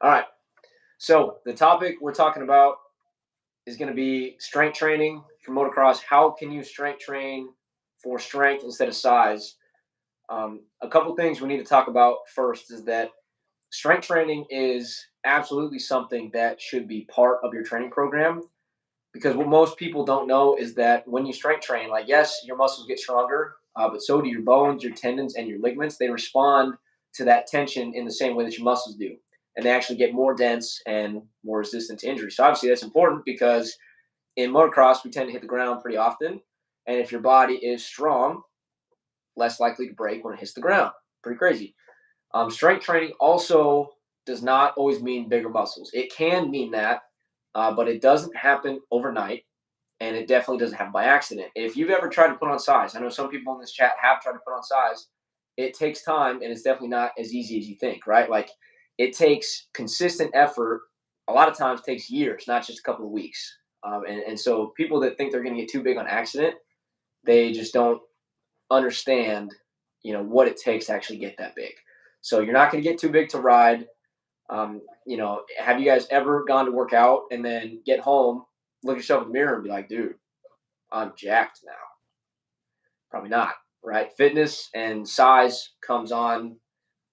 All right. So the topic we're talking about is going to be strength training for motocross. How can you strength train for strength instead of size? A couple things we need to talk about first is that strength training is absolutely something that should be part of your training program, because what most people don't know is that when you strength train, like, yes, your muscles get stronger, but so do your bones, your tendons, and your ligaments. They respond to that tension in the same way that your muscles do, and they actually get more dense and more resistant to injury. So obviously that's important because in motocross we tend to hit the ground pretty often, and if your body is strong, less likely to break when it hits the ground. Pretty crazy. Strength training also does not always mean bigger muscles. It can mean that, but it doesn't happen overnight, and it definitely doesn't happen by accident. If you've ever tried to put on size, I know some people in this chat have tried to put on size. It takes time, and it's definitely not as easy as you think, right? Like, it takes consistent effort. A lot of times, takes years, not just a couple of weeks. And so, people that think they're going to get too big on accident, they just don't understand, what it takes to actually get that big. So you're not going to get too big to ride. Have you guys ever gone to work out and then get home, look at yourself in the mirror and be like, dude, I'm jacked now? Probably not, right? Fitness and size comes on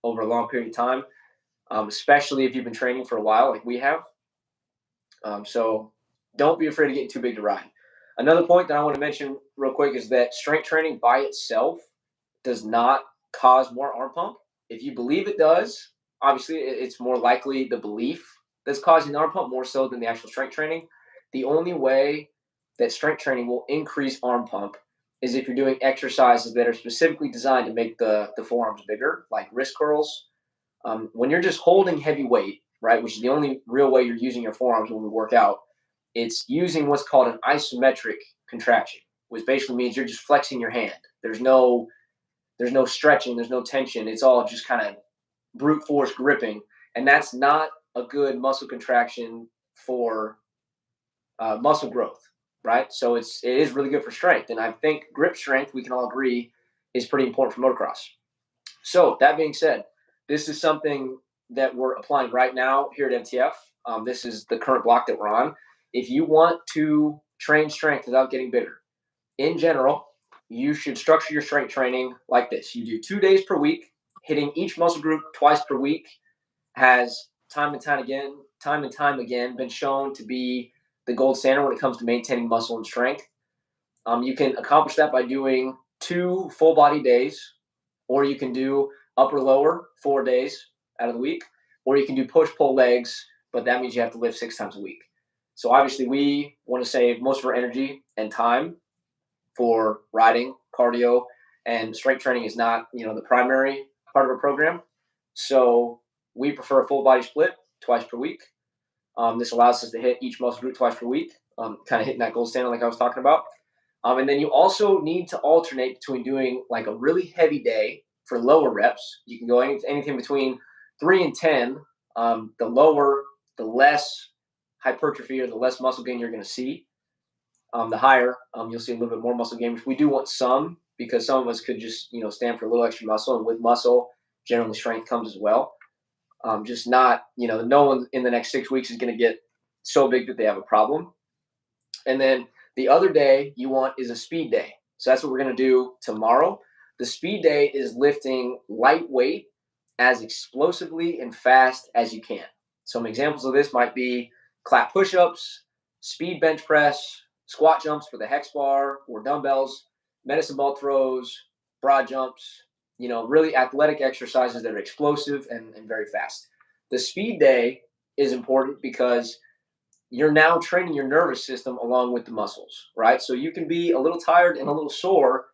over a long period of time, especially if you've been training for a while, like we have. So don't be afraid of getting too big to ride. Another point that I want to mention real quick is that strength training by itself does not cause more arm pump. If you believe it does, obviously it's more likely the belief that's causing the arm pump more so than the actual strength training. The only way that strength training will increase arm pump is if you're doing exercises that are specifically designed to make the forearms bigger, like wrist curls. When you're just holding heavy weight, right, which is the only real way you're using your forearms when we work out, it's using what's called an isometric contraction, which basically means you're just flexing your hand. There's no stretching, there's no tension. It's all just kind of brute force gripping, and that's not a good muscle contraction for muscle growth, right? So it is really good for strength, and I think grip strength, we can all agree, is pretty important for motocross. So that being said, this is something that we're applying right now here at MTF. This is the current block that we're on. If you want to train strength without getting bigger, in general, you should structure your strength training like this. You do 2 days per week, hitting each muscle group twice per week has time and time again been shown to be the gold standard when it comes to maintaining muscle and strength. You can accomplish that by doing 2 full body days, or you can do upper lower 4 days out of the week, or you can do push pull legs, but that means you have to lift 6 times a week. So obviously we want to save most of our energy and time for riding, cardio, and strength training is not, the primary part of our program. So we prefer a full body split twice per week. This allows us to hit each muscle group twice per week, kind of hitting that gold standard like I was talking about. And then you also need to alternate between doing like a really heavy day for lower reps. You can go anything between 3 and 10. The lower, the less hypertrophy or the less muscle gain you're going to see. The higher, you'll see a little bit more muscle gain, which we do want some, because some of us could just, stand for a little extra muscle. And with muscle, generally strength comes as well. Just not, no one in the next 6 weeks is going to get so big that they have a problem. And then the other day you want is a speed day. So that's what we're going to do tomorrow. The speed day is lifting lightweight as explosively and fast as you can. Some examples of this might be clap push-ups, speed bench press, squat jumps for the hex bar or dumbbells, medicine ball throws, broad jumps, really athletic exercises that are explosive and very fast. The speed day is important because you're now training your nervous system along with the muscles, right? So you can be a little tired and a little sore,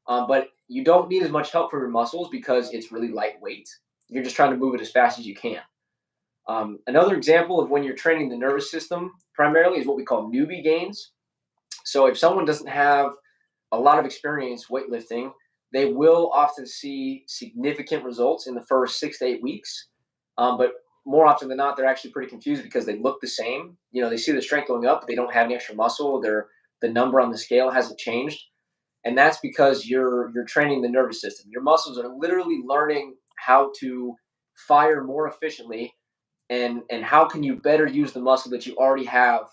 but you don't need as much help from your muscles because it's really lightweight. You're just trying to move it as fast as you can. Another example of when you're training the nervous system primarily is what we call newbie gains. So if someone doesn't have a lot of experience weightlifting, they will often see significant results in the first 6 to 8 weeks. But more often than not, they're actually pretty confused because they look the same. They see the strength going up, but they don't have any extra muscle. The number on the scale hasn't changed. And that's because you're training the nervous system. Your muscles are literally learning how to fire more efficiently and how can you better use the muscle that you already have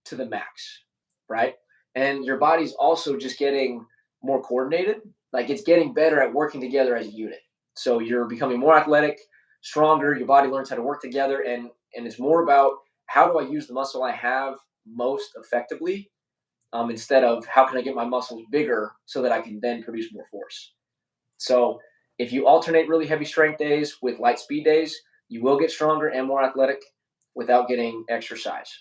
to the max, right? And your body's also just getting more coordinated. Like it's getting better at working together as a unit. So you're becoming more athletic, stronger. Your body learns how to work together, and it's more about how do I use the muscle I have most effectively, instead of how can I get my muscles bigger so that I can then produce more force. So if you alternate really heavy strength days with light speed days, you will get stronger and more athletic without getting exercise.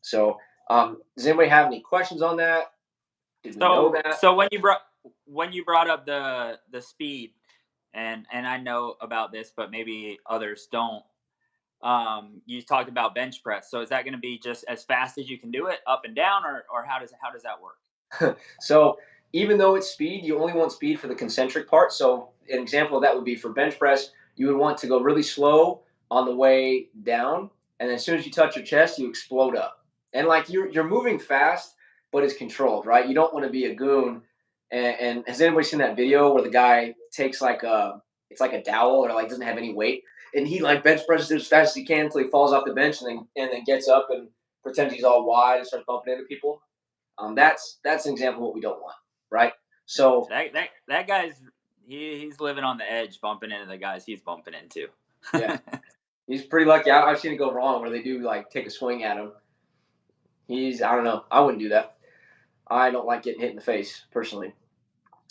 So, does anybody have any questions on that? Did we know that? So when you brought up the speed, and I know about this, but maybe others don't. You talked about bench press. So is that going to be just as fast as you can do it, up and down, or how does that work? So, even though it's speed, you only want speed for the concentric part. So, an example of that would be for bench press, you would want to go really slow on the way down, and then as soon as you touch your chest, you explode up. And like you're moving fast, but it's controlled, right? You don't want to be a goon. And has anybody seen that video where the guy takes like it's like a dowel or like doesn't have any weight, and he like bench presses it as fast as he can until he falls off the bench, and then gets up and pretends he's all wide and starts bumping into people. That's an example of what we don't want, right? So That guy's he's living on the edge, bumping into the guys he's bumping into. yeah, he's pretty lucky. I've seen it go wrong where they do like take a swing at him. I don't know. I wouldn't do that. I don't like getting hit in the face personally.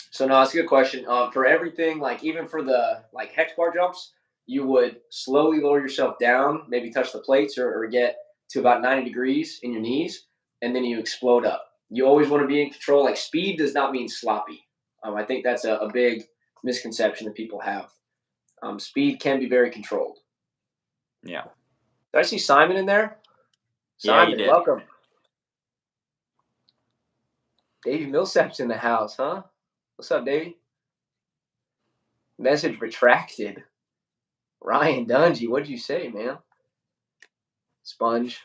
So no, that's a good question. For everything, like even for the like hex bar jumps, you would slowly lower yourself down, maybe touch the plates or get to about 90 degrees in your knees, and then you explode up. You always want to be in control. Like speed does not mean sloppy. I think that's a big misconception that people have. Speed can be very controlled. Yeah. Did I see Simon in there? Yeah, you Simon, did. welcome. Davey Millsaps in the house, huh? What's up, Davey? Message retracted. Ryan Dungy, what'd you say, man? Sponge.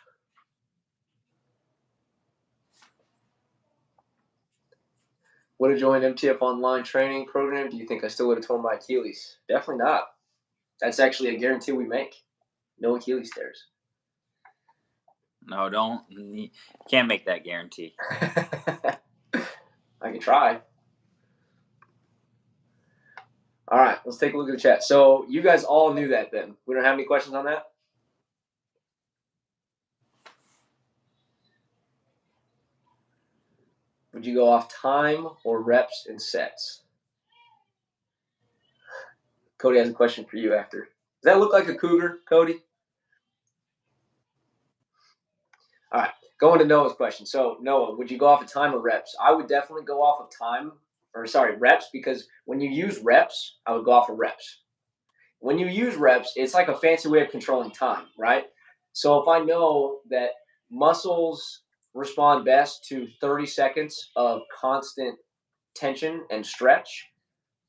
Would have joined MTF online training program. Do you think I still would have torn my Achilles? Definitely not. That's actually a guarantee we make. No Achilles tears. No, don't. You can't make that guarantee. I can try. All right, let's take a look at the chat. So you guys all knew that then. We don't have any questions on that? Would you go off time or reps and sets? Cody has a question for you after. Does that look like a cougar, Cody? All right, going to Noah's question. So Noah, would you go off of time or reps? I would definitely go off of time, or sorry, reps, because when you use reps, I would go off of reps. When you use reps, it's like a fancy way of controlling time, right? So if I know that muscles respond best to 30 seconds of constant tension and stretch,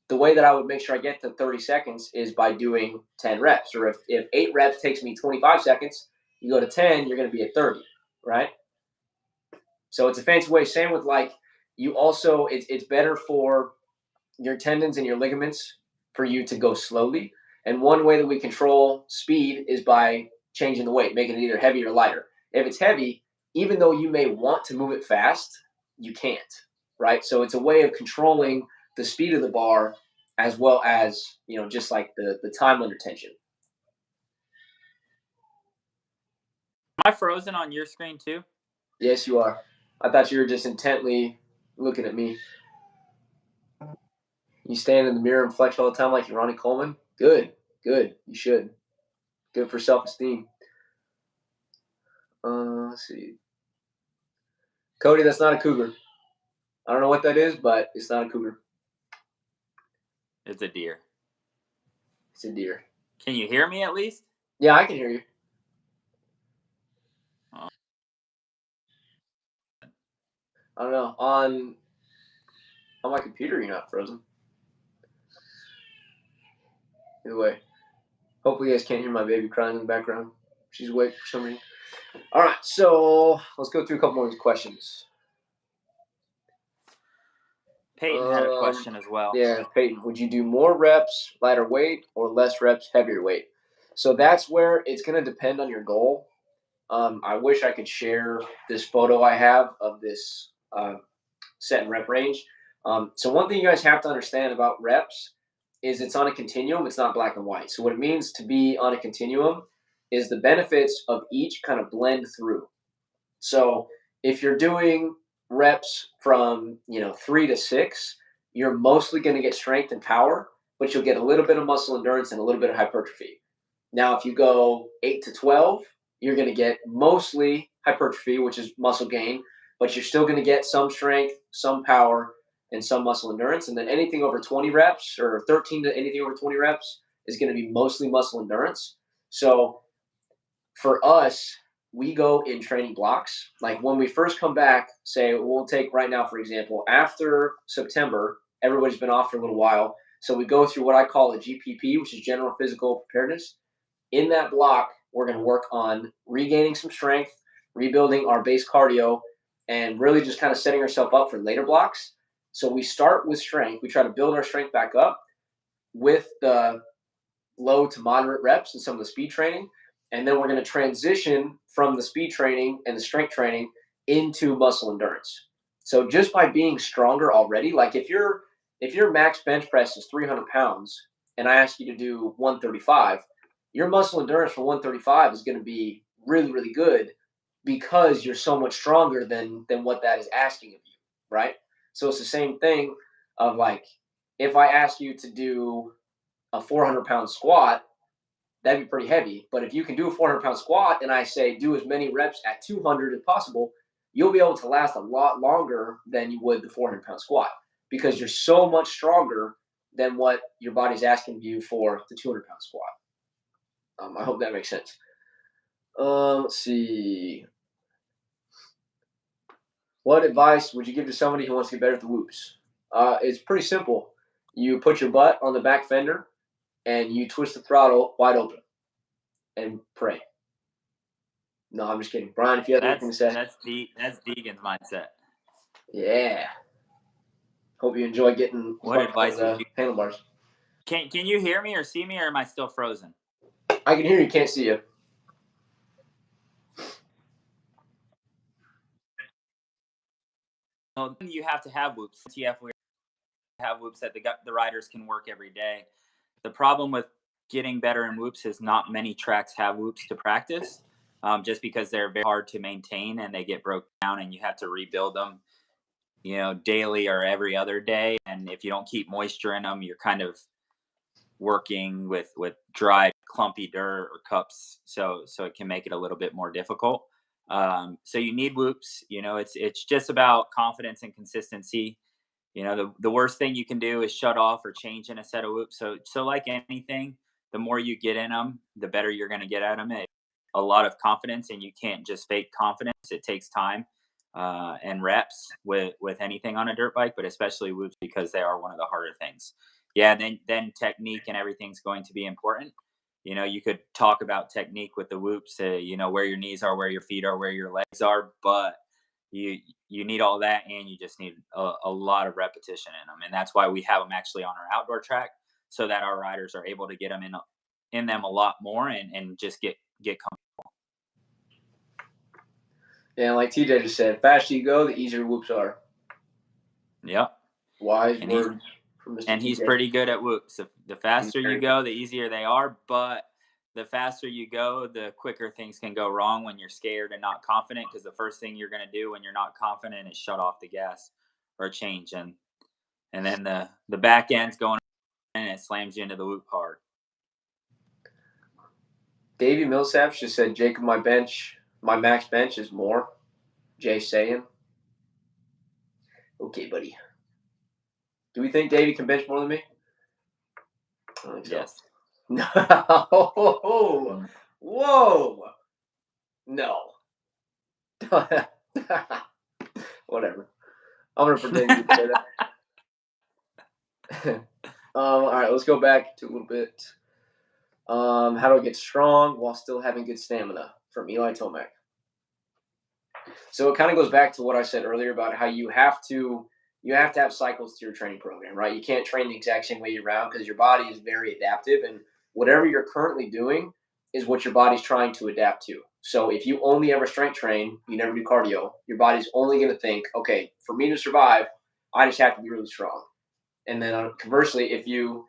the way that I would make sure I get to 30 seconds is by doing 10 reps. Or if 8 reps takes me 25 seconds, you go to 10, you're going to be at 30, right? So it's a fancy way. Same with like, you also, it's better for your tendons and your ligaments for you to go slowly. And one way that we control speed is by changing the weight, making it either heavy or lighter. If it's heavy, even though you may want to move it fast, you can't, right? So it's a way of controlling the speed of the bar as well as, just like the time under tension. Am I frozen on your screen too? Yes, you are. I thought you were just intently looking at me. You stand in the mirror and flex all the time like you're Ronnie Coleman? Good. You should. Good for self-esteem. Let's see. Cody, that's not a cougar. I don't know what that is, but it's not a cougar. It's a deer. It's a deer. Can you hear me at least? Yeah, I can hear you. Oh. I don't know. On my computer, you're not frozen. Either way. Hopefully you guys can't hear my baby crying in the background. She's awake for some reason. All right, so let's go through a couple more of these questions. Peyton had a question as well. Yeah, Peyton, would you do more reps, lighter weight, or less reps, heavier weight? So that's where it's going to depend on your goal. I wish I could share this photo I have of this set and rep range. So one thing you guys have to understand about reps is it's on a continuum. It's not black and white. So what it means to be on a continuum is the benefits of each kind of blend through. So if you're doing reps from 3 to 6, you're mostly going to get strength and power, but you'll get a little bit of muscle endurance and a little bit of hypertrophy. Now, if you go 8 to 12, you're going to get mostly hypertrophy, which is muscle gain, but you're still going to get some strength, some power, and some muscle endurance. And then anything over 20 reps or 13 to anything over 20 reps is going to be mostly muscle endurance. So for us, we go in training blocks. Like when we first come back, say we'll take right now, for example, after September, everybody's been off for a little while. So we go through what I call a GPP, which is general physical preparedness. In that block, we're going to work on regaining some strength, rebuilding our base cardio, and really just kind of setting ourselves up for later blocks. So we start with strength. We try to build our strength back up with the low to moderate reps and some of the speed training. And then we're going to transition from the speed training and the strength training into muscle endurance. So just by being stronger already, like if your max bench press is 300 pounds and I ask you to do 135, your muscle endurance for 135 is going to be really, really good because you're so much stronger than what that is asking of you, right? So it's the same thing of like if I ask you to do a 400-pound squat, that'd be pretty heavy. But if you can do a 400-pound squat and I say do as many reps at 200 as possible, you'll be able to last a lot longer than you would the 400-pound squat because you're so much stronger than what your body's asking of you for the 200-pound squat. I hope that makes sense. Let's see. What advice would you give to somebody who wants to get better at the whoops? It's pretty simple. You put your butt on the back fender and you twist the throttle wide open and pray. No, I'm just kidding. Brian, if you have anything to say. That's Deegan's mindset. Yeah. Hope you enjoy getting what advice the handlebars. Can you hear me or see me, or am I still frozen? I can hear you, can't see you. No, you have to have whoops. TF, we have whoops that the riders can work every day. The problem with getting better in whoops is not many tracks have whoops to practice, just because they're very hard to maintain and they get broken down and you have to rebuild them, daily or every other day. And if you don't keep moisture in them, you're kind of working with dry, clumpy dirt or cups, so it can make it a little bit more difficult. So you need whoops. It's just about confidence and consistency. The worst thing you can do is shut off or change in a set of whoops. So like anything, the more you get in them, the better you're going to get at them. A lot of confidence, and you can't just fake confidence. It takes time and reps with anything on a dirt bike, but especially whoops because they are one of the harder things. Yeah, then technique and everything's going to be important. You could talk about technique with the whoops, where your knees are, where your feet are, where your legs are, but you need all that, and you just need a lot of repetition in them, and that's why we have them actually on our outdoor track, so that our riders are able to get them in them a lot more and just get comfortable. Yeah, like TJ just said, faster you go, the easier whoops are. Yep. Wise words from Mr. And he's pretty good at whoops. The faster you go, the easier they are, but the faster you go, the quicker things can go wrong when you're scared and not confident, because the first thing you're going to do when you're not confident is shut off the gas or change, and then the back end's going and it slams you into the whoop hard. Davey Millsaps just said, Jacob, my max bench is more. Jay saying. Okay, buddy. Do we think Davey can bench more than me? I don't think so. Yes. No. Whoa. No. Whatever. I'm going to pretend you say that. All right, let's go back to a little bit. How do I get strong while still having good stamina? From Eli Tomac. So it kind of goes back to what I said earlier about how you have to have cycles to your training program, right? You can't train the exact same way year round because your body is very adaptive, and whatever you're currently doing is what your body's trying to adapt to. So if you only ever strength train, you never do cardio, your body's only going to think, okay, for me to survive, I just have to be really strong. And then conversely, if you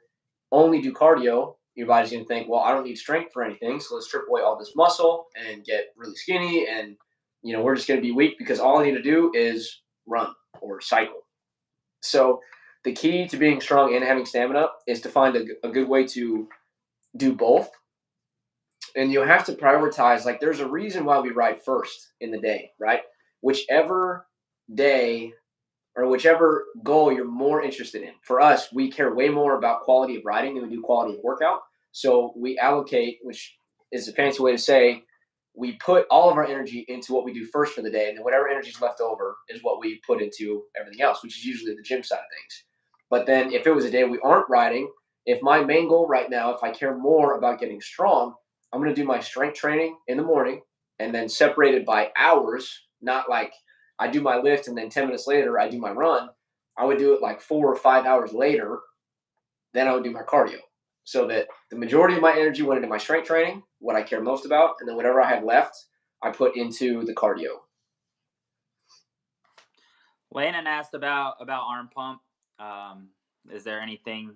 only do cardio, your body's going to think, well, I don't need strength for anything, so let's strip away all this muscle and get really skinny, and we're just going to be weak because all I need to do is run or cycle. So the key to being strong and having stamina is to find a good way to do both. And you have to prioritize, like, there's a reason why we ride first in the day, right? Whichever day or whichever goal you're more interested in. For us, we care way more about quality of riding than we do quality of workout. So we allocate, which is a fancy way to say we put all of our energy into what we do first for the day, and then whatever energy is left over is what we put into everything else, which is usually the gym side of things. But then if it was a day we aren't riding, if my main goal right now, if I care more about getting strong, I'm going to do my strength training in the morning and then separated by hours, not like I do my lift and then 10 minutes later I do my run. I would do it like 4 or 5 hours later, then I would do my cardio. So that the majority of my energy went into my strength training, what I care most about, and then whatever I had left, I put into the cardio. Landon asked about arm pump. Is there anything?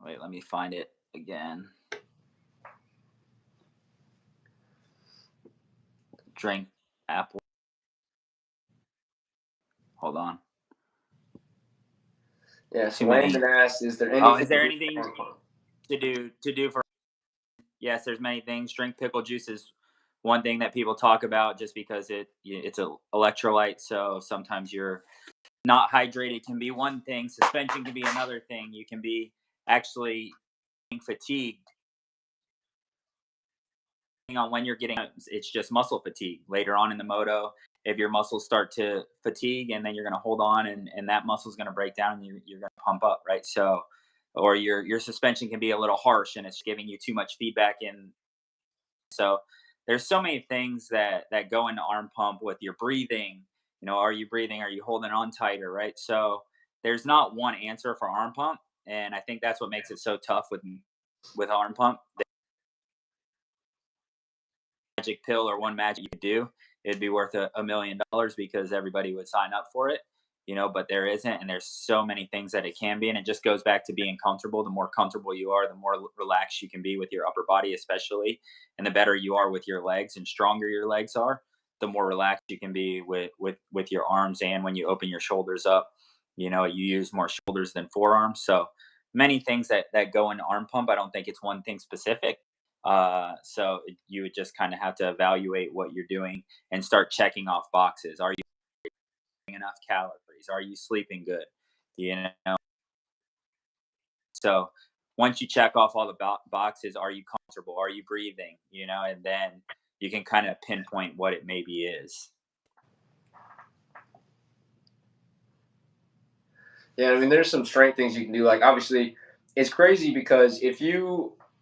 Wait, let me find it again. Drink apple. Hold on. Yeah, so Landon asked, is there anything? Oh, is there anything to do for? Yes, there's many things. Drink pickle juice is one thing that people talk about just because it's an electrolyte. So sometimes you're not hydrated can be one thing. Suspension can be another thing. You can be actually fatigued on when you're getting. It's just muscle fatigue later on in the moto. If your muscles start to fatigue, and then you're going to hold on, and that muscle is going to break down, and you're going to pump up, right? So, or your suspension can be a little harsh, and it's giving you too much feedback in. So there's so many things that go into arm pump with your breathing. Are you breathing? Are you holding on tighter, right? So there's not one answer for arm pump, and I think that's what makes it so tough with arm pump. The magic pill or one magic you could do, it'd be worth $1 million because everybody would sign up for it. But there isn't, and there's so many things that it can be, and it just goes back to being comfortable. The more comfortable you are, the more relaxed you can be with your upper body, especially, and the better you are with your legs and stronger your legs are, the more relaxed you can be with your arms. And when you open your shoulders up, you use more shoulders than forearms. So many things that go into arm pump. I don't think it's one thing specific. So you would just kind of have to evaluate what you're doing and start checking off boxes. Are you enough calories? Are you sleeping good? You know. So once you check off all the boxes, are you comfortable? Are you breathing? And then you can kind of pinpoint what it maybe is. Yeah, I mean, there's some strength things you can do. Like, obviously, it's crazy because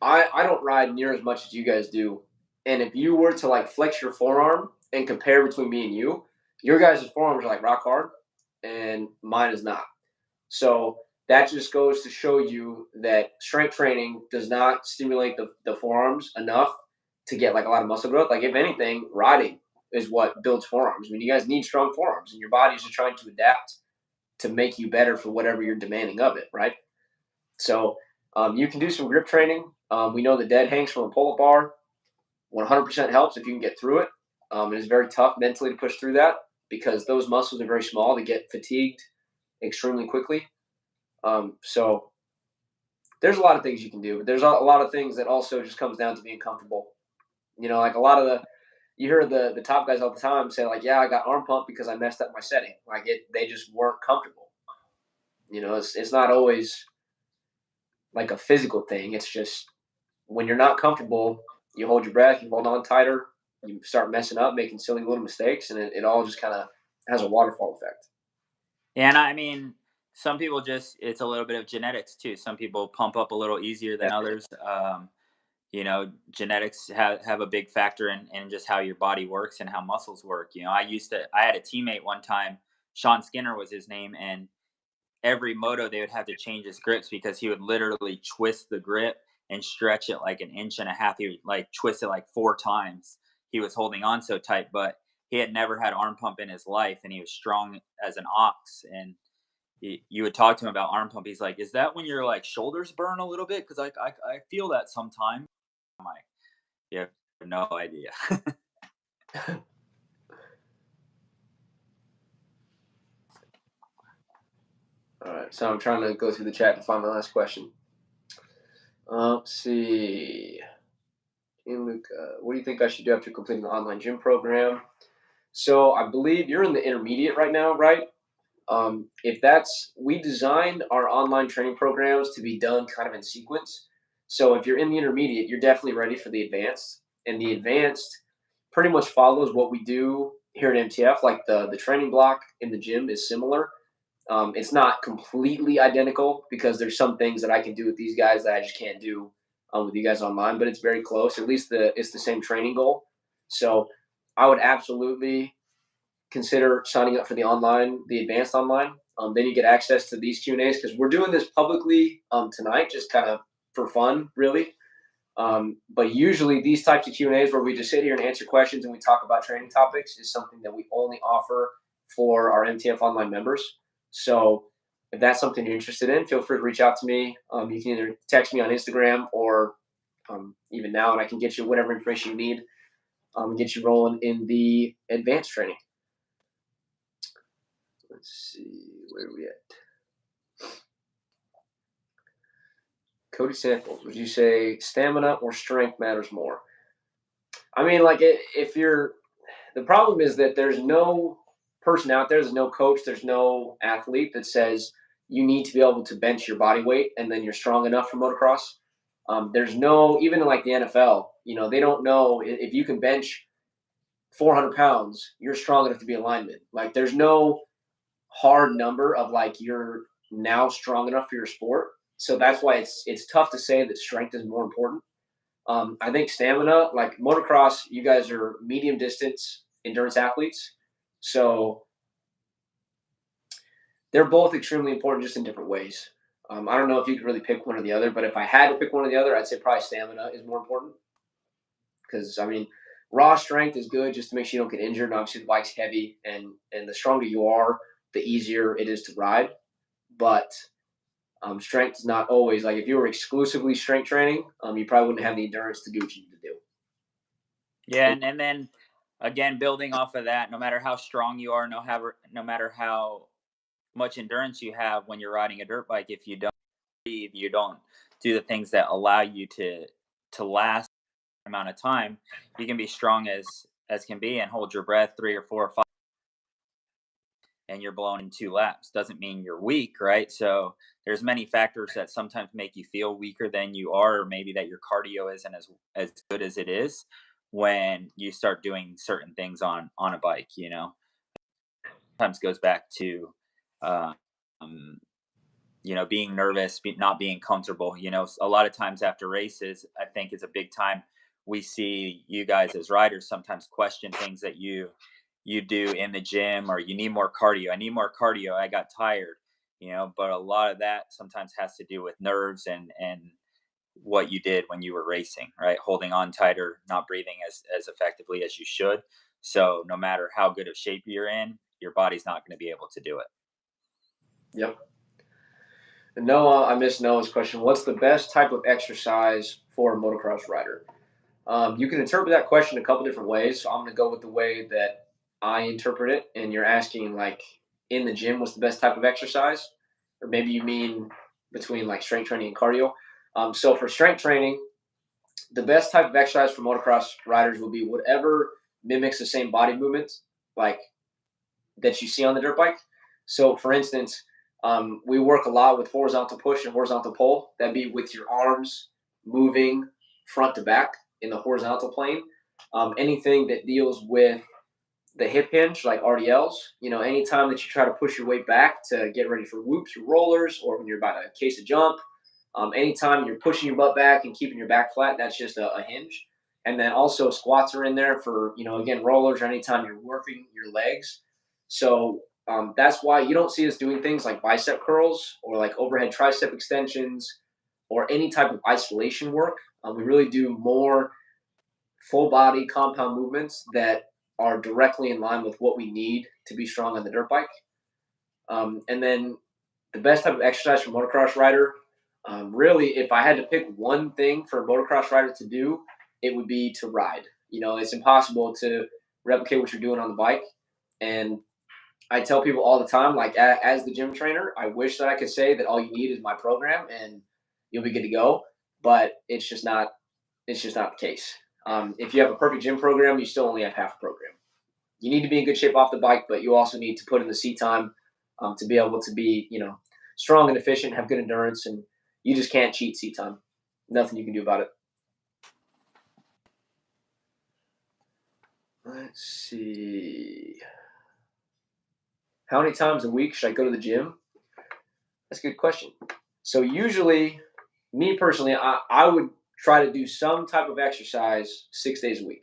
I don't ride near as much as you guys do. And if you were to like flex your forearm and compare between me and you, your guys' forearms are like rock hard and mine is not. So that just goes to show you that strength training does not stimulate the forearms enough to get like a lot of muscle growth. Like, if anything, riding is what builds forearms. I mean, you guys need strong forearms, and your bodies are trying to adapt to make you better for whatever you're demanding of it, right? So you can do some grip training. We know the dead hangs from a pull-up bar 100% helps if you can get through it. It is very tough mentally to push through that because those muscles are very small. They get fatigued extremely quickly. So there's a lot of things you can do. But there's a lot of things that also just comes down to being comfortable. Like a lot of you hear the top guys all the time say like, yeah, I got arm pump because I messed up my setting. Like they just weren't comfortable. It's not always like a physical thing. It's just when you're not comfortable, you hold your breath, you hold on tighter, you start messing up, making silly little mistakes, and it all just kind of has a waterfall effect. And I mean, some people it's a little bit of genetics too. Some people pump up a little easier than others. Genetics have a big factor in just how your body works and how muscles work. I had a teammate one time, Sean Skinner was his name, and every moto they would have to change his grips because he would literally twist the grip and stretch it like an inch and a half. He would like twist it like 4 times. He was holding on so tight, but he had never had arm pump in his life, and he was strong as an ox. And you would talk to him about arm pump. He's like, "Is that when your like shoulders burn a little bit? Because I feel that sometimes." I'm like, "You have no idea." All right, so I'm trying to go through the chat to find my last question. Let's see. Hey, Luke, what do you think I should do after completing the online gym program? So I believe you're in the intermediate right now, right? If that's, we designed our online training programs to be done kind of in sequence. So if you're in the intermediate, you're definitely ready for the advanced. And the advanced pretty much follows what we do here at MTF. Like the training block in the gym is similar. It's not completely identical because there's some things that I can do with these guys that I just can't do with you guys online, but it's very close. At least it's the same training goal. So I would absolutely consider signing up for the advanced online. Then you get access to these Q and A's because we're doing this publicly tonight, just kind of for fun, really. But usually these types of Q and A's where we just sit here and answer questions and we talk about training topics is something that we only offer for our MTF online members. So if that's something you're interested in, feel free to reach out to me. You can either text me on Instagram or even now, and I can get you whatever information you need and get you rolling in the advanced training. Let's see, where are we at? Cody Samples, would you say stamina or strength matters more? I mean, like, if you're, the problem is that there's no person out there, there's no coach, there's no athlete that says you need to be able to bench your body weight and then you're strong enough for motocross. There's no, even in like the NFL, they don't know if you can bench 400 pounds, you're strong enough to be a lineman. Like, there's no hard number of like you're now strong enough for your sport. So that's why it's tough to say that strength is more important. I think stamina, like motocross, you guys are medium distance endurance athletes, so they're both extremely important, just in different ways. I don't know if you could really pick one or the other, but if I had to pick one or the other, I'd say probably stamina is more important because I mean, raw strength is good just to make sure you don't get injured. And obviously, the bike's heavy, and the stronger you are, the easier it is to ride. But strength is not always like if you were exclusively strength training, you probably wouldn't have the endurance to do what you need to do. Yeah, and then again, building off of that, no matter how strong you are, no matter how much endurance you have when you're riding a dirt bike, if you don't breathe, you don't do the things that allow you to last amount of time, you can be strong as can be and hold your breath 3 or 4 or 5 and you're blown in 2 laps. Doesn't mean you're weak, right? So there's many factors that sometimes make you feel weaker than you are, or maybe that your cardio isn't as good as it is when you start doing certain things on a bike. Sometimes goes back to uh, um, being nervous, not being comfortable. A lot of times after races, I think is a big time we see you guys as riders sometimes question things that you do in the gym, or you need more cardio. I need more cardio. I got tired, but a lot of that sometimes has to do with nerves and what you did when you were racing, right? Holding on tighter, not breathing as effectively as you should. So no matter how good of shape you're in, your body's not going to be able to do it. Yep. And Noah, I missed Noah's question. What's the best type of exercise for a motocross rider? You can interpret that question a couple different ways. So I'm going to go with the way that I interpret it. And you're asking, like, in the gym, what's the best type of exercise? Or maybe you mean between like strength training and cardio. So for strength training, the best type of exercise for motocross riders will be whatever mimics the same body movements, like that you see on the dirt bike. So, for instance, we work a lot with horizontal push and horizontal pull. That'd be with your arms moving front to back in the horizontal plane. Anything that deals with the hip hinge, like RDLs, anytime that you try to push your weight back to get ready for whoops or rollers, or when you're about to case a jump, anytime you're pushing your butt back and keeping your back flat, that's just a hinge. And then also squats are in there for, again, rollers or anytime you're working your legs. So that's why you don't see us doing things like bicep curls or like overhead tricep extensions. or any type of isolation work. We really do more full body compound movements that are directly in line with what we need to be strong on the dirt bike. And then the best type of exercise for a motocross rider, really, if I had to pick one thing for a motocross rider to do, it would be to ride. It's impossible to replicate what you're doing on the bike. And I tell people all the time, like as the gym trainer, I wish that I could say that all you need is my program and you'll be good to go. But it's just not. It's just not the case. If you have a perfect gym program, you still only have half a program. You need to be in good shape off the bike, but you also need to put in the seat time to be able to be, strong and efficient, have good endurance, and you just can't cheat seat time. Nothing you can do about it. Let's see. How many times a week should I go to the gym? That's a good question. So usually, me personally, I would try to do some type of exercise 6 days a week.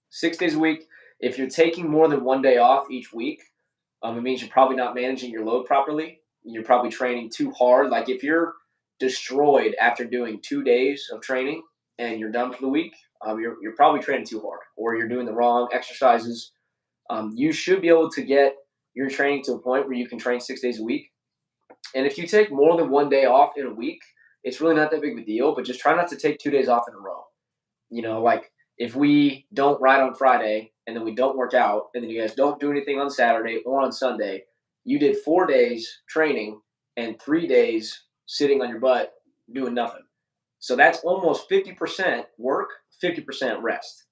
6 days a week. If you're taking more than one day off each week, it means you're probably not managing your load properly. You're probably training too hard. Like if you're destroyed after doing 2 days of training and you're done for the week, you're probably training too hard or you're doing the wrong exercises. You should be able to get your training to a point where you can train 6 days a week. And if you take more than one day off in a week, it's really not that big of a deal, but just try not to take 2 days off in a row. Like if we don't ride on Friday and then we don't work out and then you guys don't do anything on Saturday or on Sunday, you did 4 days training and 3 days sitting on your butt doing nothing. So that's almost 50% work, 50% rest.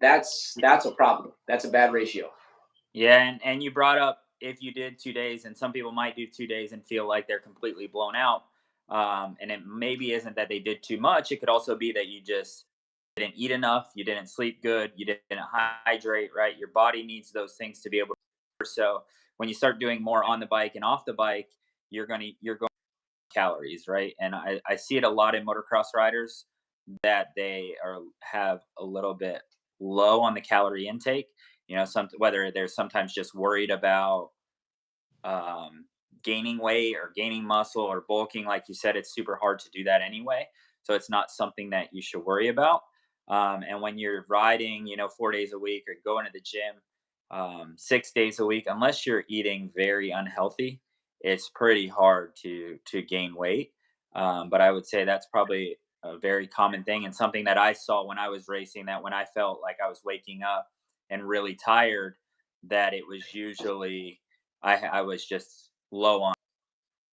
That's a problem. That's a bad ratio. Yeah, and you brought up if you did 2 days, and some people might do 2 days and feel like they're completely blown out. And it maybe isn't that they did too much. It could also be that you just didn't eat enough, you didn't sleep good, you didn't hydrate, right? Your body needs those things to be able to. So when you start doing more on the bike and off the bike, you're going calories, right? And I see it a lot in motocross riders that they have a little bit low on the calorie intake. Whether they're sometimes just worried about um, gaining weight or gaining muscle or bulking, like you said, it's super hard to do that anyway. So it's not something that you should worry about. And when you're riding, 4 days a week or going to the gym 6 days a week, unless you're eating very unhealthy, it's pretty hard to gain weight. But I would say that's probably a very common thing and something that I saw when I was racing. That when I felt like I was waking up and really tired, that it was usually I was just low on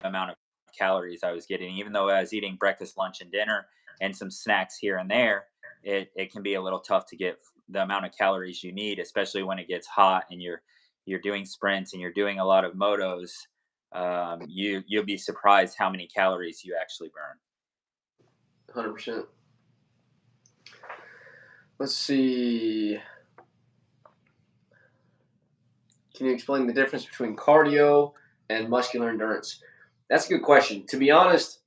the amount of calories I was getting, even though I was eating breakfast, lunch, and dinner and some snacks here and there. It can be a little tough to get the amount of calories you need, especially when it gets hot and you're doing sprints and you're doing a lot of motos. You'll be surprised how many calories you actually burn. 100%. Let's see. Can you explain the difference between cardio and muscular endurance? That's a good question. To be honest,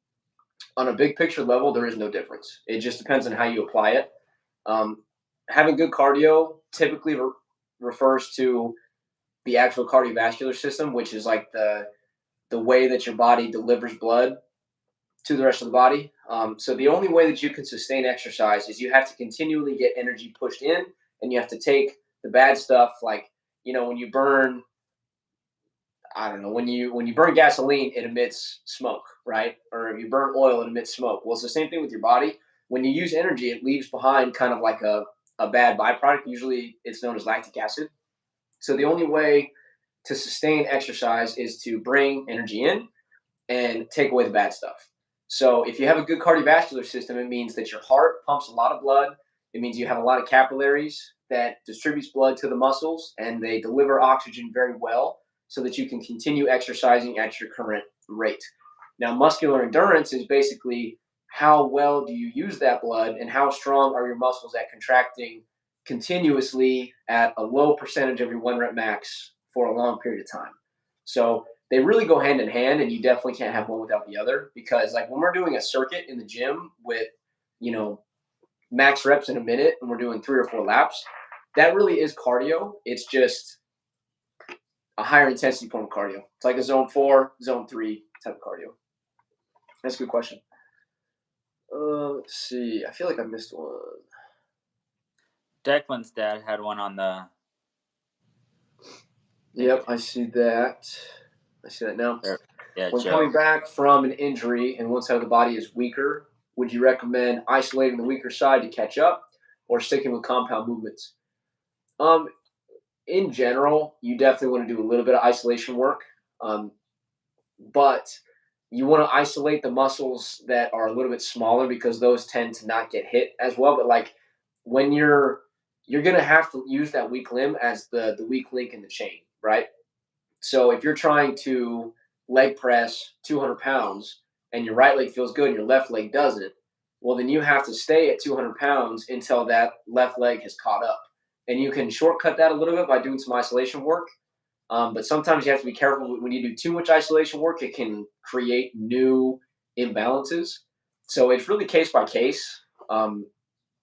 on a big picture level, there is no difference. It just depends on how you apply it. Um, Having good cardio typically refers to the actual cardiovascular system, which is like the way that your body delivers blood to the rest of the body. So the only way that you can sustain exercise is you have to continually get energy pushed in, and you have to take the bad stuff, like when you burn, I don't know, when you burn gasoline, it emits smoke, right? Or if you burn oil, it emits smoke. Well, it's the same thing with your body. When you use energy, it leaves behind kind of like a bad byproduct. Usually, it's known as lactic acid. So the only way to sustain exercise is to bring energy in and take away the bad stuff. So if you have a good cardiovascular system, it means that your heart pumps a lot of blood. It means you have a lot of capillaries that distributes blood to the muscles, and they deliver oxygen very well so that you can continue exercising at your current rate. Now, muscular endurance is basically how well do you use that blood and how strong are your muscles at contracting continuously at a low percentage of your one rep max for a long period of time. So they really go hand in hand, and you definitely can't have one without the other, because like when we're doing a circuit in the gym with, you know, max reps in a minute and we're doing 3 or 4 laps, that really is cardio. It's just a higher intensity form of cardio. It's like a zone 4, zone 3 type of cardio. That's a good question. Let's see. I feel like I missed one. Declan's dad had one on the. Think Yep, it. I see that. I see that now. Or, yeah, When coming Joe. back from an injury and one side of the body is weaker, would you recommend isolating the weaker side to catch up or sticking with compound movements? Um, in general, you definitely want to do a little bit of isolation work, um, but you want to isolate the muscles that are a little bit smaller because those tend to not get hit as well. But like when you're gonna have to use that weak limb as the weak link in the chain, right? So if you're trying to leg press 200 pounds and your right leg feels good and your left leg doesn't, well, then you have to stay at 200 pounds until that left leg has caught up. And you can shortcut that a little bit by doing some isolation work. But sometimes you have to be careful when you do too much isolation work, it can create new imbalances. So it's really case by case. Um,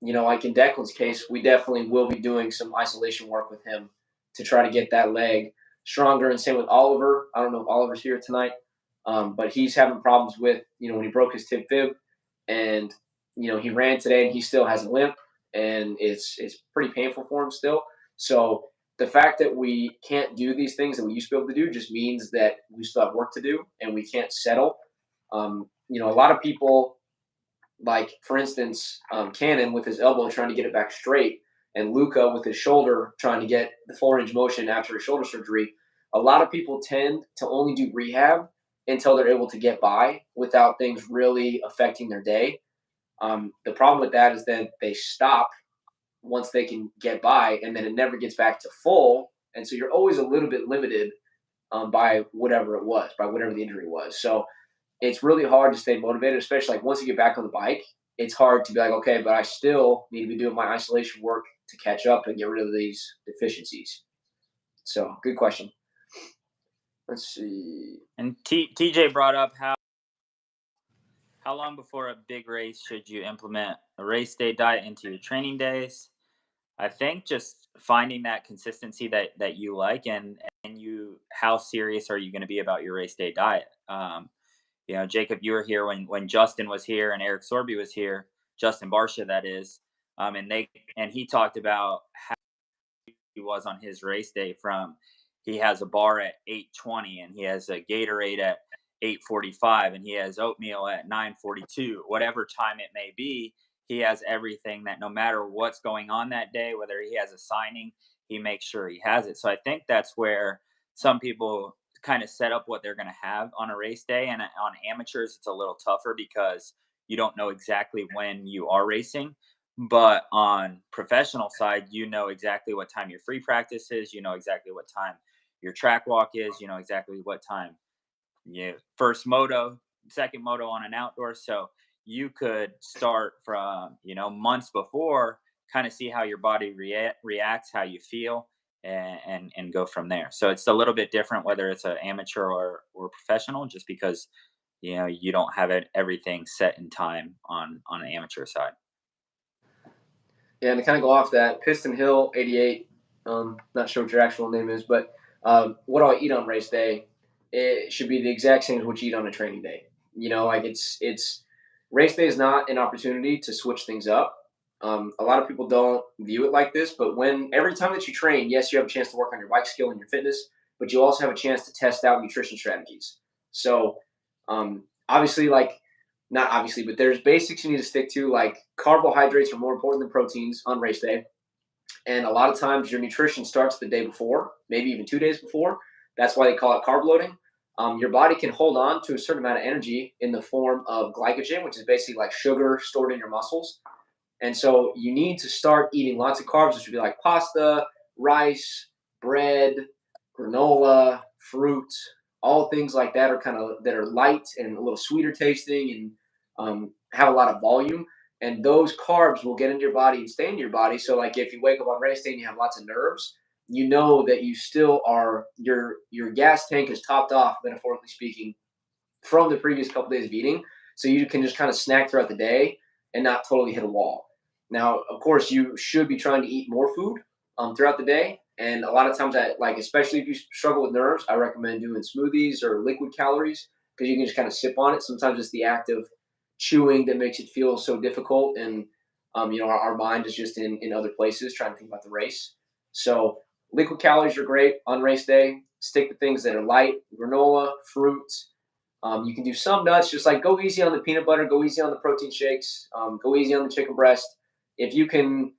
like in Declan's case, we definitely will be doing some isolation work with him to try to get that leg stronger. And same with Oliver. I don't know if Oliver's here tonight, but he's having problems with, when he broke his tib fib and, he ran today and he still has a limp and it's pretty painful for him still. So the fact that we can't do these things that we used to be able to do just means that we still have work to do and we can't settle. A lot of people, like for instance, Cannon with his elbow trying to get it back straight, and Luca with his shoulder trying to get the full range of motion after his shoulder surgery. A lot of people tend to only do rehab until they're able to get by without things really affecting their day. The problem with that is that they stop once they can get by, and then it never gets back to full, and so you're always a little bit limited by whatever it was, by whatever the injury was. So it's really hard to stay motivated, especially like once you get back on the bike. It's hard to be like, okay, but I still need to be doing my isolation work to catch up and get rid of these deficiencies. So, good question. Let's see. And TJ brought up how long before a big race should you implement a race day diet into your training days? I think just finding that consistency that you like, and you how serious are you going to be about your race day diet? Jacob, you were here when Justin was here and Eric Sorby was here, Justin Barsha, that is, and he talked about how he was on his race day. From he has a bar at 8:20 and he has a Gatorade at 8:45 and he has oatmeal at 9:42, whatever time it may be. He has everything that no matter what's going on that day, whether he has a signing, he makes sure he has it. So I think that's where some people kind of set up what they're going to have on a race day. And on amateurs, it's a little tougher because you don't know exactly when you are racing. But on professional side, you know exactly what time your free practice is, you know exactly what time your track walk is, you know exactly what time you first moto, second moto on an outdoor. So you could start from, months before, kind of see how your body reacts, how you feel, and go from there. So it's a little bit different whether it's an amateur or professional, just because you don't have everything set in time on an amateur side. Yeah, and to kind of go off that, Piston Hill 88, not sure what your actual name is, but what do I eat on race day? It should be the exact same as what you eat on a training day. Like it's race day is not an opportunity to switch things up. A lot of people don't view it like this, but when every time that you train, yes, you have a chance to work on your bike skill and your fitness, but you also have a chance to test out nutrition strategies. So, obviously, like not obviously, but there's basics you need to stick to. Like carbohydrates are more important than proteins on race day. And a lot of times your nutrition starts the day before, maybe even 2 days before. That's why they call it carb loading. Your body can hold on to a certain amount of energy in the form of glycogen, which is basically like sugar stored in your muscles. And so you need to start eating lots of carbs, which would be like pasta, rice, bread, granola, fruit, all things like that are that are light and a little sweeter tasting and have a lot of volume. And those carbs will get into your body and stay in your body. So like if you wake up on race day and you have lots of nerves, you know that you still are your gas tank is topped off, metaphorically speaking, from the previous couple days of eating. So you can just kind of snack throughout the day and not totally hit a wall. Now, of course, you should be trying to eat more food throughout the day. And a lot of times, especially if you struggle with nerves, I recommend doing smoothies or liquid calories because you can just kind of sip on it. Sometimes it's the act of chewing that makes it feel so difficult, and our mind is just in other places trying to think about the race. So liquid calories are great on race day. Stick to things that are light, granola, fruits. You can do some nuts, just like go easy on the peanut butter, go easy on the protein shakes, go easy on the chicken breast. If you can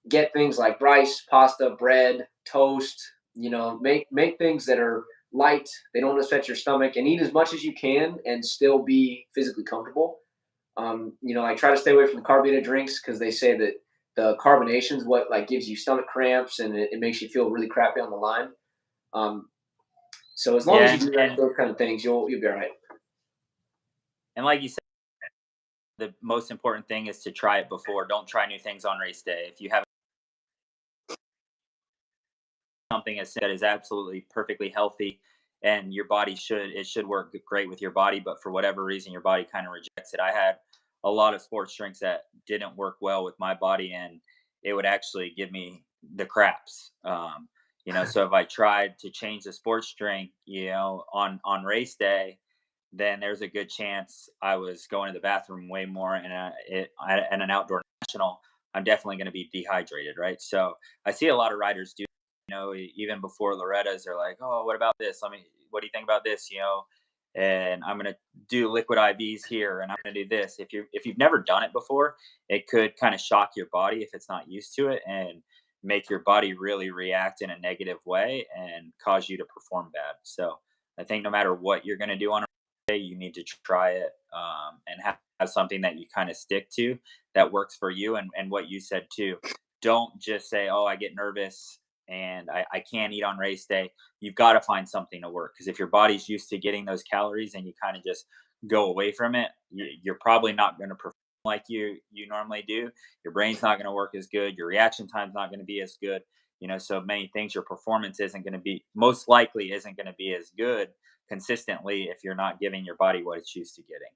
get things like rice, pasta, bread, toast, make things that are light, they don't upset your stomach, and eat as much as you can and still be physically comfortable. I try to stay away from the carbonated drinks because they say that the carbonation is what like gives you stomach cramps and it makes you feel really crappy on the line. Um, so as long as Yeah, you do those kind of things, you'll be all right. and like you said, the most important thing is to try it before. Don't try new things on race day. If you have something as that is absolutely perfectly healthy and your body should work great with your body, but for whatever reason your body kind of rejects it. I had a lot of sports drinks that didn't work well with my body, and it would actually give me the craps. So if I tried to change the sports drink, on race day, then there's a good chance I was going to the bathroom way more. And at an outdoor national, I'm definitely going to be dehydrated, right? So I see a lot of riders do, even before Loretta's, they're like, "Oh, what about this? I mean, what do you think about this?" And I'm going to do liquid IVs here, and I'm going to do this. If you've never done it before, it could kind of shock your body if it's not used to it, and make your body really react in a negative way and cause you to perform bad. So I think no matter what you're going to do on a day, you need to try it, and have something that you kind of stick to that works for you. And what you said too, don't just say, "Oh, I get nervous and I can't eat on race day." You've got to find something to work, because if your body's used to getting those calories and you kind of just go away from it, you're probably not going to perform like you normally do. Your brain's not going to work as good. Your reaction time's not going to be as good. So many things. Your performance isn't going to be, most likely isn't going to be as good consistently if you're not giving your body what it's used to getting.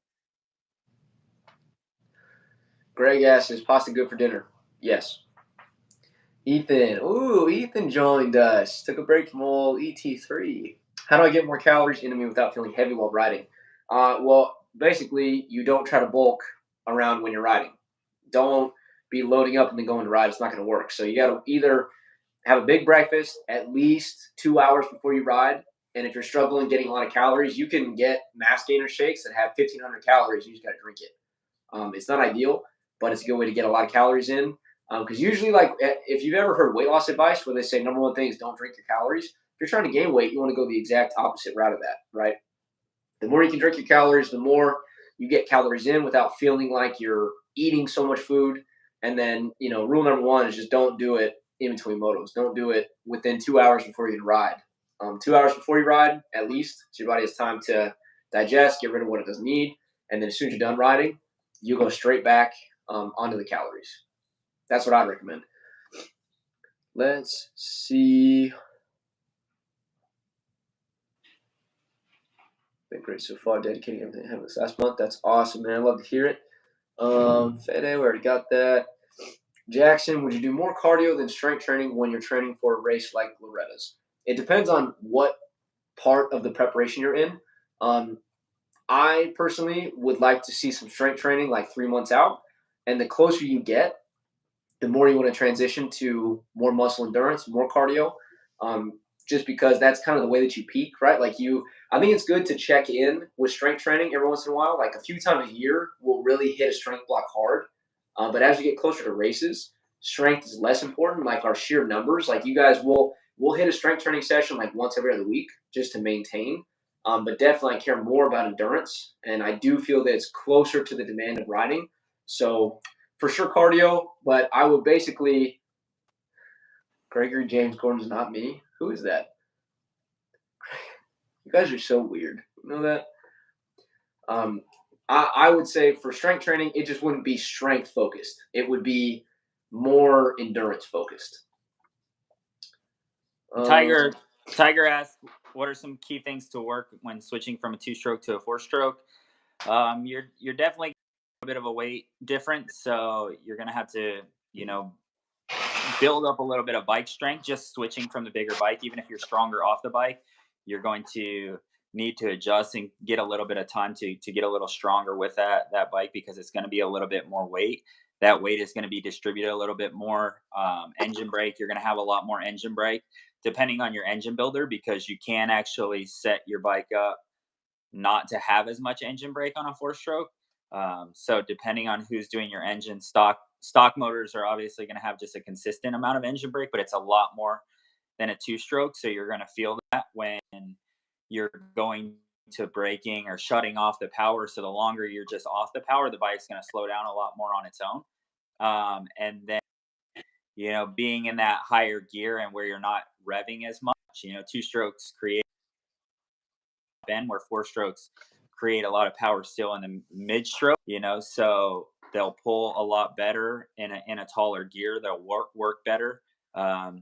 Greg asks, "Is pasta good for dinner?" Yes. Ethan, ooh, Ethan joined us. Took a break from old ET3. How do I get more calories into me without feeling heavy while riding? Well, basically, you don't try to bulk around when you're riding. Don't be loading up and then going to ride. It's not going to work. So you got to either have a big breakfast at least 2 hours before you ride. And if you're struggling getting a lot of calories, you can get mass gainer shakes that have 1,500 calories. You just got to drink it. It's not ideal, but it's a good way to get a lot of calories in. Because usually, like if you've ever heard weight loss advice, where they say number one thing is don't drink your calories. If you're trying to gain weight, you want to go the exact opposite route of that, right? The more you can drink your calories, the more you get calories in without feeling like you're eating so much food. And then, rule number one is just don't do it in between motos. Don't do it within 2 hours before you ride. 2 hours before you ride, at least, so your body has time to digest, get rid of what it doesn't need. And then as soon as you're done riding, you go straight back onto the calories. That's what I'd recommend. Let's see. Been great so far, dedicating everything I have this last month. That's awesome, man. I love to hear it. Fede, we already got that. Jackson, would you do more cardio than strength training when you're training for a race like Loretta's? It depends on what part of the preparation you're in. I personally would like to see some strength training like 3 months out. And the closer you get, the more you want to transition to more muscle endurance, more cardio, just because that's kind of the way that you peak, right? I think it's good to check in with strength training every once in a while. Like a few times a year, we'll really hit a strength block hard. But as you get closer to races, strength is less important. Like our sheer numbers, like you guys will hit a strength training session like once every other week just to maintain. But definitely, I care more about endurance, and I do feel that it's closer to the demand of riding. So for sure cardio, but I would basically Gregory James Gordon's not me. Who is that? You guys are so weird. You know that? Um, I would say for strength training, it just wouldn't be strength focused. It would be more endurance focused. Um, Tiger Tiger asked, "What are some key things to work when switching from a two-stroke to a four-stroke?" You're definitely a bit of a weight difference, so you're gonna have to, you know, build up a little bit of bike strength just switching from the bigger bike. Even if you're stronger off the bike, you're going to need to adjust and get a little bit of time to get a little stronger with that bike, because it's going to be a little bit more weight. That weight is going to be distributed a little bit more. Engine brake, you're going to have a lot more engine brake depending on your engine builder, because you can actually set your bike up not to have as much engine brake on a four stroke. So depending on who's doing your engine, stock motors are obviously going to have just a consistent amount of engine brake, but it's a lot more than a two stroke. So you're going to feel that when you're going to braking or shutting off the power. So the longer you're just off the power, the bike's going to slow down a lot more on its own. And then, being in that higher gear and where you're not revving as much, two strokes create bend, where four strokes create a lot of power still in the mid stroke, so they'll pull a lot better in a taller gear. They'll work better.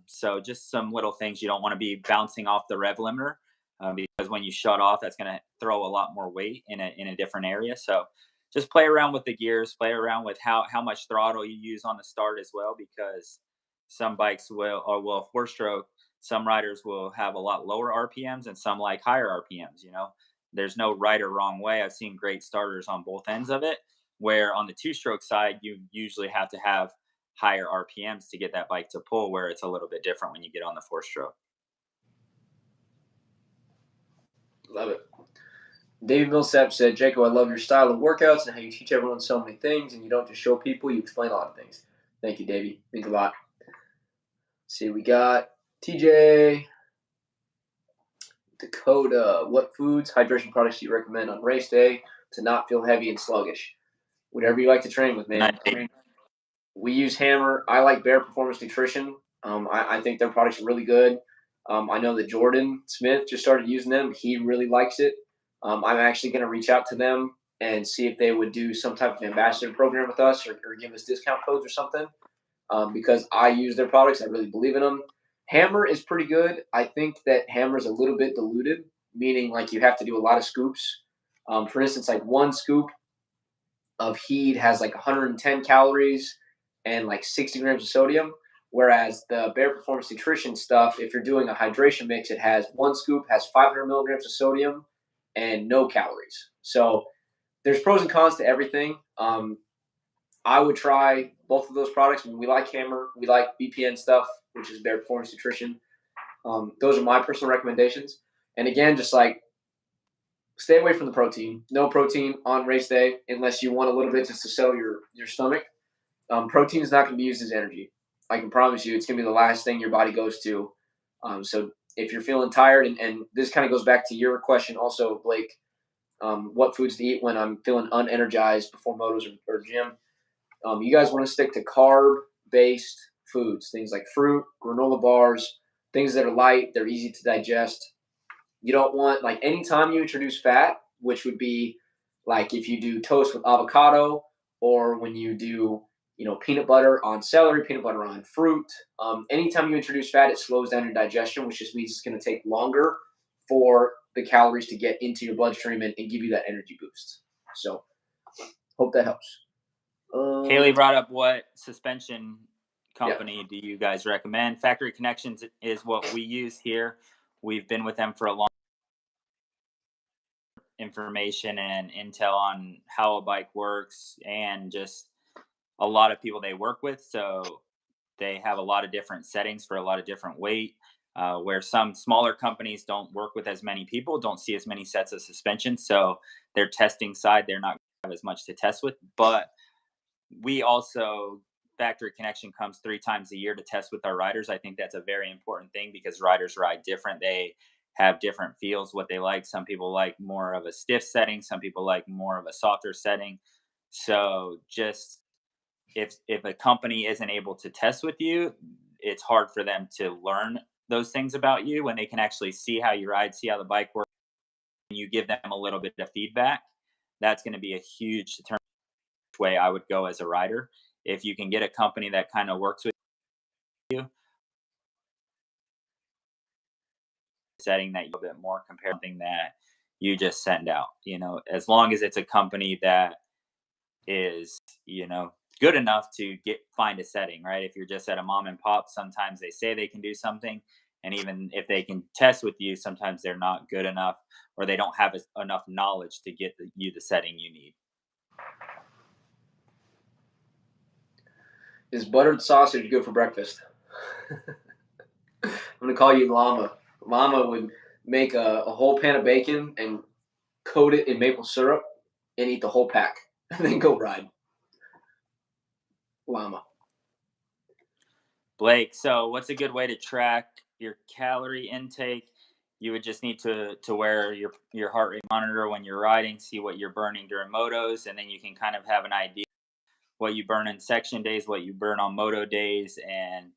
So just some little things. You don't want to be bouncing off the rev limiter, because when you shut off, that's going to throw a lot more weight in a different area. So just play around with the gears, play around with how much throttle you use on the start as well, because some bikes will four stroke, some riders will have a lot lower RPMs and some like higher RPMs. There's no right or wrong way. I've seen great starters on both ends of it, where on the two stroke side, you usually have to have higher RPMs to get that bike to pull, where it's a little bit different when you get on the four stroke. Love it. David Millsaps said, Jaco, I love your style of workouts and how you teach everyone so many things, and you don't just show people, you explain a lot of things. Thank you, Davey. Means a lot. Let's see, we got TJ Dakota. What foods, hydration products do you recommend on race day to not feel heavy and sluggish? Whatever you like to train with, man. We use Hammer. I like Bear Performance Nutrition. I think their products are really good. I know that Jordan Smith just started using them. He really likes it. I'm actually going to reach out to them and see if they would do some type of ambassador program with us, or give us discount codes or something, because I use their products. I really believe in them. Hammer is pretty good. I think that Hammer is a little bit diluted, meaning like you have to do a lot of scoops. For instance, like one scoop of Heat has like 110 calories and like 60 grams of sodium. Whereas the Bear Performance Nutrition stuff, if you're doing a hydration mix, it has one scoop, has 500 milligrams of sodium and no calories. So there's pros and cons to everything. I would try both of those products. We like Hammer, we like BPN stuff, which is Bear Performance Nutrition. Those are my personal recommendations. And again, just like stay away from the protein. No protein on race day unless you want a little bit just to settle your stomach. Protein is not going to be used as energy. I can promise you it's going to be the last thing your body goes to. So if you're feeling tired, and this kind of goes back to your question also, Blake, what foods to eat when I'm feeling unenergized before motos or gym. You guys want to stick to carb-based foods, things like fruit, granola bars, things that are light, they're easy to digest. You don't want, like, anytime you introduce fat, which would be like if you do toast with avocado, or when you do, peanut butter on celery, peanut butter on fruit. Anytime you introduce fat, it slows down your digestion, which just means it's going to take longer for the calories to get into your bloodstream and give you that energy boost. So, hope that helps. Haley brought up, what suspension company do you guys recommend? Factory Connections is what we use here. We've been with them for a long information and intel on how a bike works, and just a lot of people they work with. So they have a lot of different settings for a lot of different weight, where some smaller companies don't work with as many people, don't see as many sets of suspension. So their testing side, they're not going to have as much to test with. But we also, Factory Connection comes 3 times a year to test with our riders. I think that's a very important thing, because riders ride different. They have different feels, what they like. Some people like more of a stiff setting. Some people like more of a softer setting. So just if a company isn't able to test with you, it's hard for them to learn those things about you when they can actually see how you ride, see how the bike works, and you give them a little bit of feedback. That's going to be a huge determinant way I would go as a rider. If you can get a company that kind of works with you, setting that you a bit more compared to something that you just send out, as long as it's a company that is, good enough to find a setting, right? If you're just at a mom and pop, sometimes they say they can do something And even if they can test with you, sometimes they're not good enough, or they don't have enough knowledge to get you the setting you need. Is buttered sausage good for breakfast? I'm gonna call you Llama. Llama would make a whole pan of bacon and coat it in maple syrup and eat the whole pack, and then go ride. Llama. Blake, so what's a good way to track your calorie intake? You would just need to wear your heart rate monitor when you're riding, see what you're burning during motos, and then you can kind of have an idea what you burn in section days, what you burn on moto days, and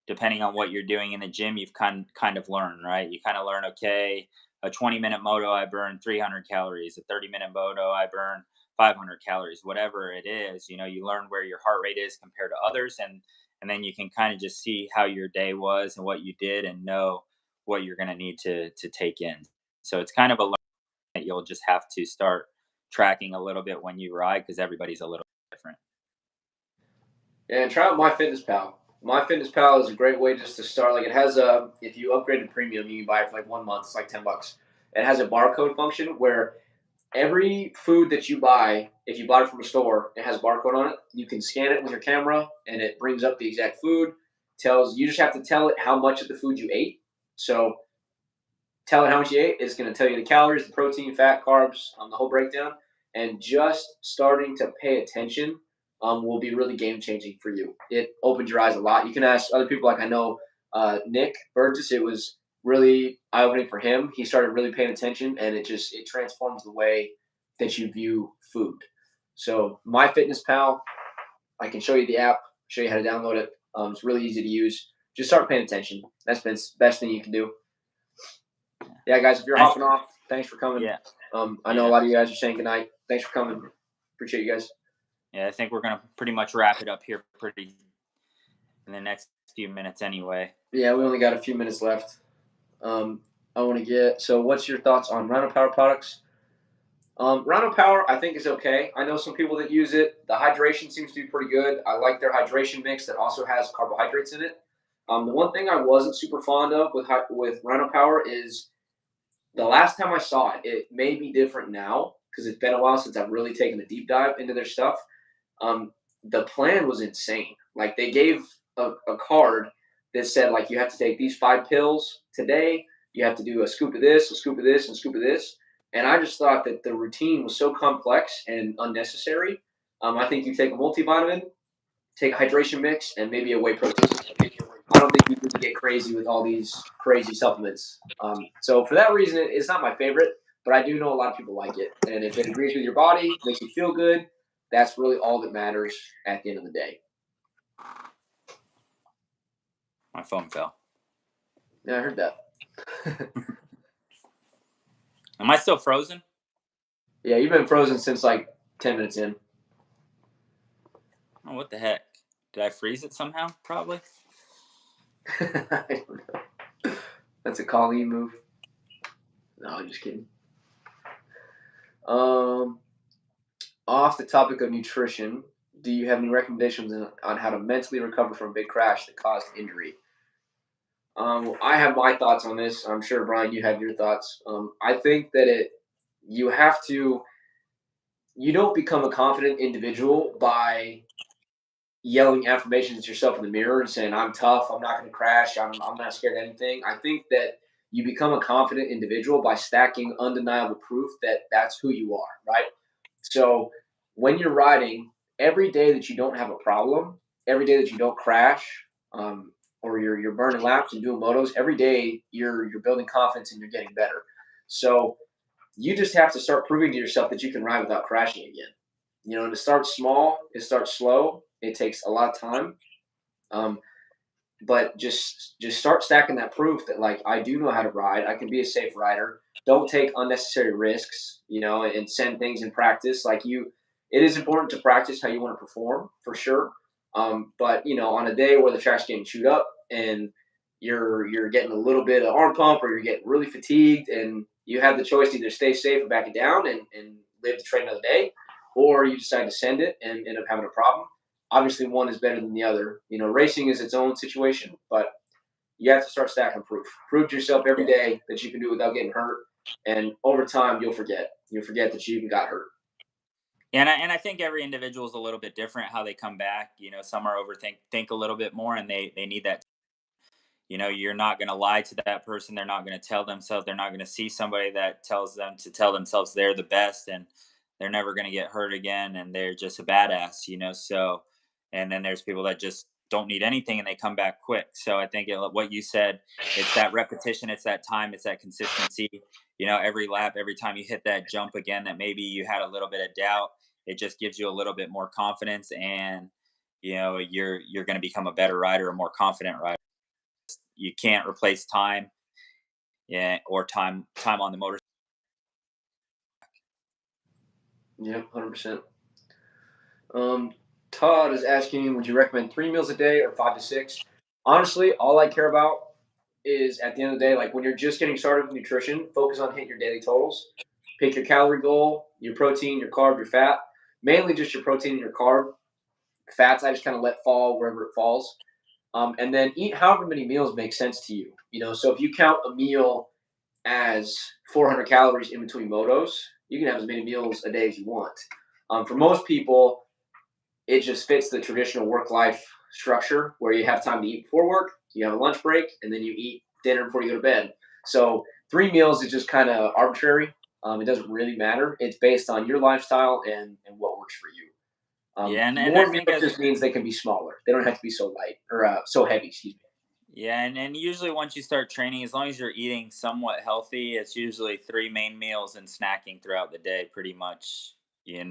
depending on what you're doing in the gym, you've kind of learned, right? You kind of learn, okay, a 20-minute moto, I burn 300 calories. A 30-minute moto, I burn 500 calories. Whatever it is, you learn where your heart rate is compared to others, and then you can kind of just see how your day was and what you did, and know what you're going to need to take in. So it's kind of a learning that you'll just have to start tracking a little bit when you ride, because everybody's a little different. Yeah, and try out MyFitnessPal. MyFitnessPal is a great way just to start. Like it has a, if you upgrade to premium, you can buy it for like 1 month. It's like $10. It has a barcode function where every food that you buy, if you bought it from a store, it has a barcode on it. You can scan it with your camera, and it brings up the exact food. Tells you just have to tell it how much of the food you ate. So tell it how much you ate. It's going to tell you the calories, the protein, fat, carbs, the whole breakdown. And just starting to pay attention will be really game changing for you. It opens your eyes a lot. You can ask other people, like I know Nick Burgess. It was really eye opening for him. He started really paying attention, and it transforms the way that you view food. So MyFitnessPal, I can show you the app, show you how to download it. It's really easy to use. Just start paying attention. That's the best thing you can do. Yeah, guys, if you're hopping off, thanks for coming. Yeah. I know a lot of you guys are saying goodnight. Thanks for coming. Appreciate you guys. Yeah, I think we're gonna pretty much wrap it up here pretty in the next few minutes anyway. Yeah, we only got a few minutes left. I want to so what's your thoughts on Rhino Power products? Rhino Power, I think, is okay. I know some people that use it. The hydration seems to be pretty good. I like their hydration mix that also has carbohydrates in it. The one thing I wasn't super fond of with Rhino Power is the last time I saw it. It may be different now because it's been a while since I've really taken a deep dive into their stuff. The plan was insane. Like they gave a card that said like you have to take these 5 pills today. You have to do a scoop of this, a scoop of this, and a scoop of this. And I just thought that the routine was so complex and unnecessary. I think you take a multivitamin, take a hydration mix, and maybe a whey protein. I don't think you need to get crazy with all these crazy supplements. So for that reason, it's not my favorite, but I do know a lot of people like it. And if it agrees with your body, makes you feel good, that's really all that matters at the end of the day. My phone fell. Yeah, I heard that. Am I still frozen? Yeah, you've been frozen since like 10 minutes in. Oh, what the heck? Did I freeze it somehow? Probably. I don't know. That's a Colleen move. No, I'm just kidding. Off the topic of nutrition, do you have any recommendations on how to mentally recover from a big crash that caused injury? I have my thoughts on this. I'm sure Brian, you have your thoughts. I think that you have to. You don't become a confident individual by yelling affirmations at yourself in the mirror and saying, I'm tough, I'm not going to crash, I'm not scared of anything. I think that you become a confident individual by stacking undeniable proof that that's who you are, right? So when you're riding, every day that you don't have a problem, every day that you don't crash, or you're burning laps and doing motos, every day you're building confidence and you're getting better. So you just have to start proving to yourself that you can ride without crashing again. And it starts small, it starts slow, it takes a lot of time. Um, but just start stacking that proof that like I do know how to ride. I can be a safe rider. Don't take unnecessary risks, and send things in practice. It is important to practice how you want to perform for sure. But on a day where the track's getting chewed up and you're getting a little bit of arm pump or you're getting really fatigued and you have the choice to either stay safe and back it down and live to train another day, or you decide to send it and end up having a problem. Obviously, one is better than the other. Racing is its own situation, but you have to start stacking proof. Prove to yourself every Yeah. day that you can do it without getting hurt. And over time, you'll forget. You'll forget that you even got hurt. And I think every individual is a little bit different how they come back. Some are think a little bit more, and they need that. You're not going to lie to that person. They're not going to tell themselves. They're not going to see somebody that tells them to tell themselves they're the best and they're never going to get hurt again and they're just a badass. So, and then there's people that just don't need anything and they come back quick. So I think what you said, it's that repetition, it's that time, it's that consistency. Every lap, every time you hit that jump again, that maybe you had a little bit of doubt, it just gives you a little bit more confidence, and you're going to become a better rider, a more confident rider. You can't replace time, yeah, or time on the motor. Yeah, 100%. Um, Todd is asking, would you recommend 3 meals a day or 5 to 6? Honestly, all I care about is at the end of the day, like when you're just getting started with nutrition, focus on hitting your daily totals. Pick your calorie goal, your protein, your carb, your fat. Mainly just your protein and your carb. Fats, I just kind of let fall wherever it falls. And then eat however many meals make sense to you. So if you count a meal as 400 calories in between motos, you can have as many meals a day as you want. For most people, it just fits the traditional work life structure where you have time to eat before work, you have a lunch break, and then you eat dinner before you go to bed. So 3 meals is just kind of arbitrary. It doesn't really matter. It's based on your lifestyle and what works for you. Yeah, and I More think meals as just means they can be smaller. They don't have to be so light or so heavy. Excuse me. yeah, and usually once you start training, as long as you're eating somewhat healthy, it's usually three main meals and snacking throughout the day. Pretty much,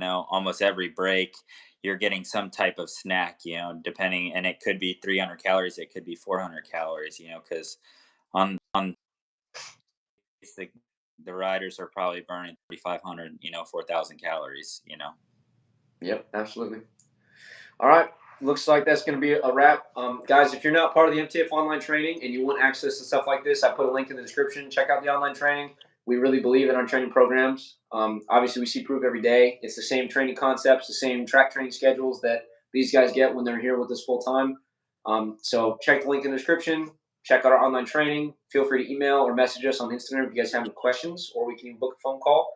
almost every break, you're getting some type of snack. Depending, and it could be 300 calories, it could be 400 calories. Because on the riders are probably burning 3,500, 4,000 calories. Yep, absolutely. All right. Looks like that's going to be a wrap. Guys, if you're not part of the MTF online training and you want access to stuff like this, I put a link in the description. Check out the online training. We really believe in our training programs. Obviously, we see proof every day. It's the same training concepts, the same track training schedules that these guys get when they're here with us full time. So check the link in the description. Check out our online training. Feel free to email or message us on Instagram if you guys have any questions, or we can even book a phone call.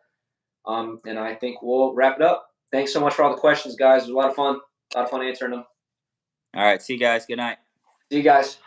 And I think we'll wrap it up. Thanks so much for all the questions, guys. It was a lot of fun. A lot of fun answering them. All right, see you guys. Good night. See you guys.